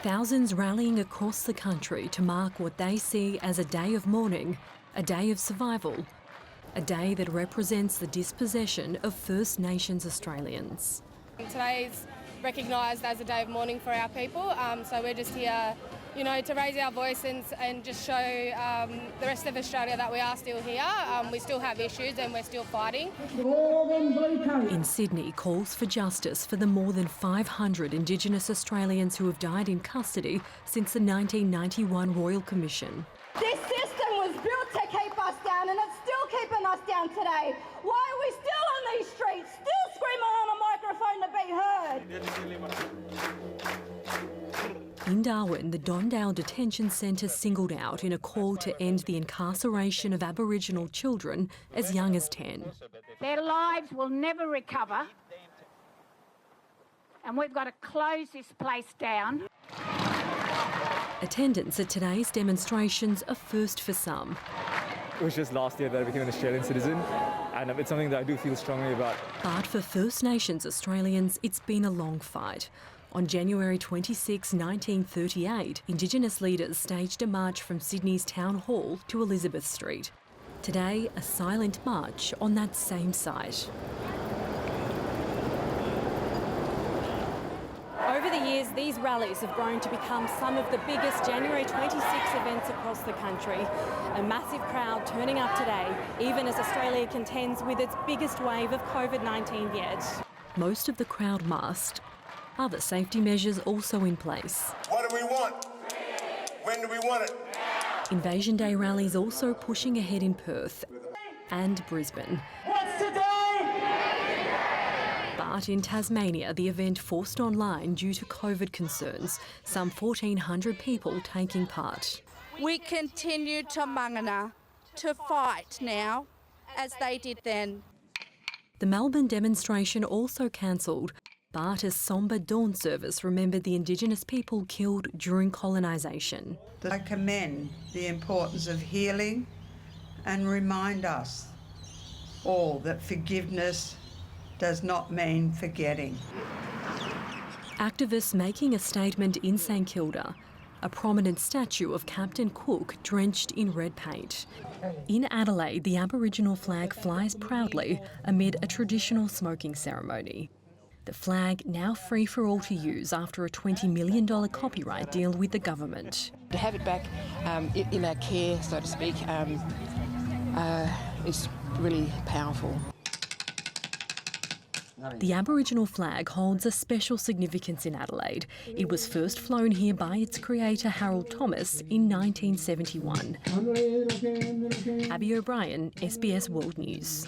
Thousands rallying across the country to mark what they see as a day of mourning, a day of survival, a day that represents the dispossession of First Nations Australians. Today is recognised as a day of mourning for our people, so we're just here, to raise our voice and just show the rest of Australia that we are still here. We still have issues and we're still fighting. In Sydney, calls for justice for the more than 500 Indigenous Australians who have died in custody since the 1991 Royal Commission. This system was built to keep us down and it's still keeping us down today. Why are we still on these streets, still screaming on a microphone to be heard? In Darwin, the Dondale Detention Centre singled out in a call to end the incarceration of Aboriginal children as young as 10. Their lives will never recover and we've got to close this place down. Attendance at today's demonstrations a first for some. It was just last year that I became an Australian citizen, and it's something that I do feel strongly about. But for First Nations Australians, it's been a long fight. On January 26, 1938, Indigenous leaders staged a march from Sydney's Town Hall to Elizabeth Street. Today, a silent march on that same site. Over the years, these rallies have grown to become some of the biggest January 26 events across the country. A massive crowd turning up today, even as Australia contends with its biggest wave of COVID-19 yet. Most of the crowd masked. Other safety measures also in place. What do we want? When do we want it? Invasion Day rallies also pushing ahead in Perth and Brisbane. What's today? But in Tasmania, the event forced online due to COVID concerns, some 1,400 people taking part. We continue to mangana, to fight now, as they did then. The Melbourne demonstration also cancelled, but a sombre dawn service remembered the Indigenous people killed during colonisation. I commend the importance of healing and remind us all that forgiveness does not mean forgetting. Activists making a statement in St Kilda, a prominent statue of Captain Cook drenched in red paint. In Adelaide, the Aboriginal flag flies proudly amid a traditional smoking ceremony. The flag now free for all to use after a $20 million copyright deal with the government. To have it back in our care, so to speak, is really powerful. The Aboriginal flag holds a special significance in Adelaide. It was first flown here by its creator Harold Thomas in 1971. Abby O'Brien, SBS World News.